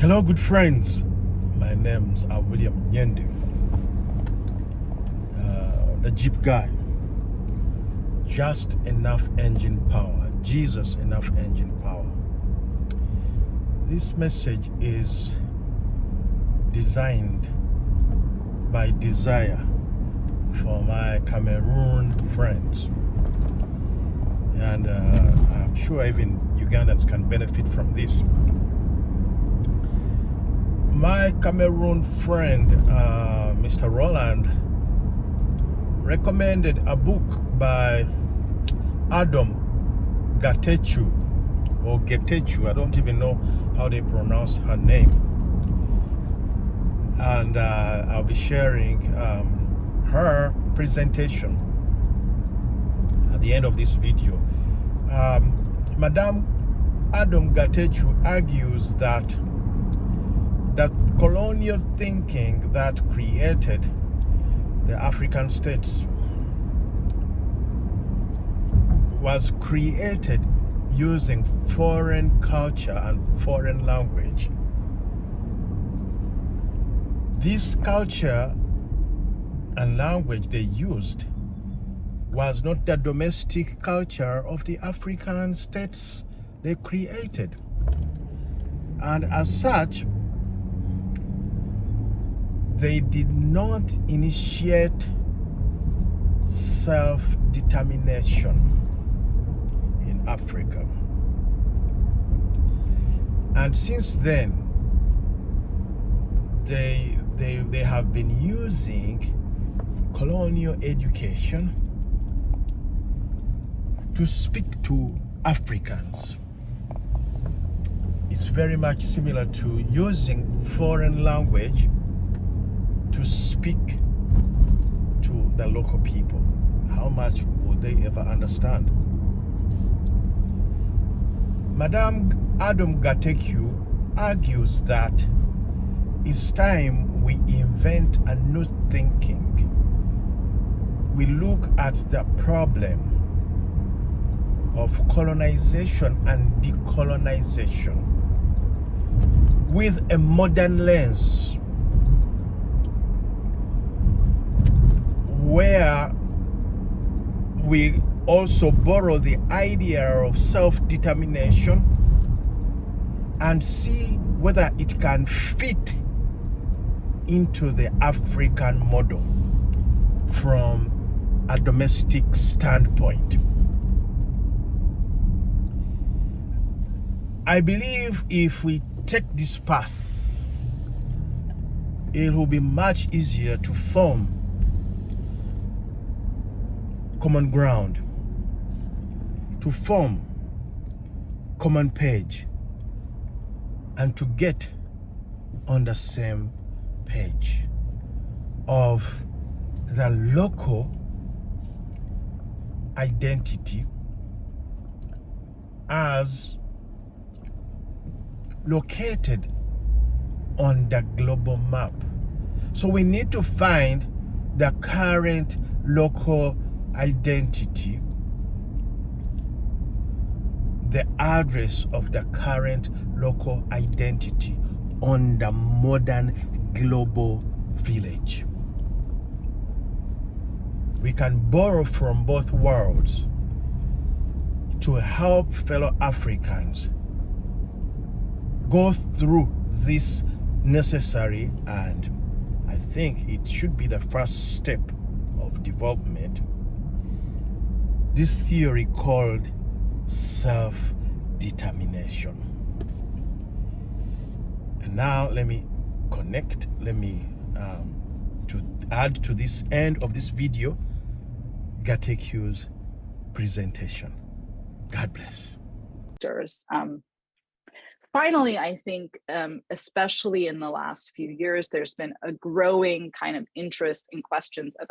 Hello, good friends. My name's William Nyende, the Jeep guy. Just enough engine power. Jesus enough engine power. This message is designed by desire for my Cameroon friends. And I'm sure even Ugandans can benefit from this. My Cameroon friend, Mr. Roland, recommended a book by Adomgatechew or Getachew. I don't even know how they pronounce her name. And I'll be sharing her presentation at the end of this video. Madame Adomgatechew argues that colonial thinking that created the African states was created using foreign culture and foreign language. This culture and language they used was not the domestic culture of the African states they created. And as such, they did not initiate self-determination in Africa. And since then, they have been using colonial education to speak to Africans. It's very much similar to using foreign language to speak to the local people. How much would they ever understand? Madame Adomgatechew argues that it's time we invent a new thinking. We look at the problem of colonization and decolonization with a modern lens, where we also borrow the idea of self-determination and see whether it can fit into the African model from a domestic standpoint. I believe if we take this path, it will be much easier to form common ground, to form common page, and to get on the same page of the local identity as located on the global map. So we need to find the current local identity, the address of the current local identity on the modern global village. We can borrow from both worlds to help fellow Africans go through this necessary, and I think it should be the first step of development, this theory called self-determination. And now let me to add to this end of this video, Getachew's presentation. God bless. Finally, I think, especially in the last few years, there's been a growing kind of interest in questions of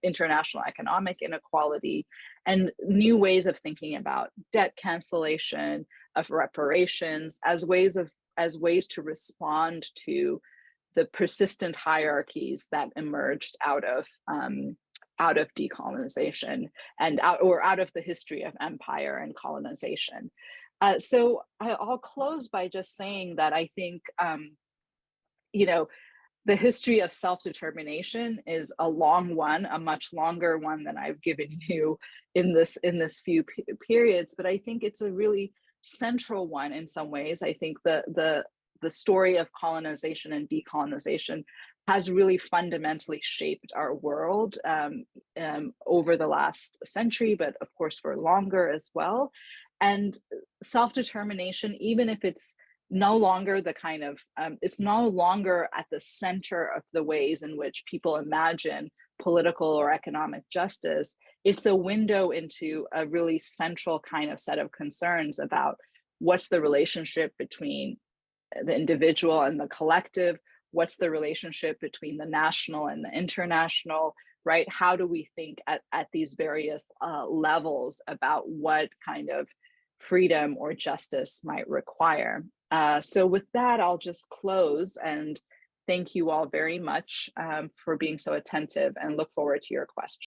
international economic inequality and new ways of thinking about debt cancellation, of reparations, as ways to respond to the persistent hierarchies that emerged out of decolonization and out of the history of empire and colonization. So I'll close by just saying that I think, you know, the history of self-determination is a long one, a much longer one than I've given you in this few periods. But I think it's a really central one in some ways. I think the story of colonization and decolonization has really fundamentally shaped our world over the last century, but of course for longer as well. And self-determination, even if it's no longer the kind of it's no longer at the center of the ways in which people imagine political or economic justice, it's a window into a really central kind of set of concerns about what's the relationship between the individual and the collective, what's the relationship between the national and the international, right? How do we think at these various levels about what kind of freedom or justice might require? So with that, I'll just close and thank you all very much for being so attentive and look forward to your questions.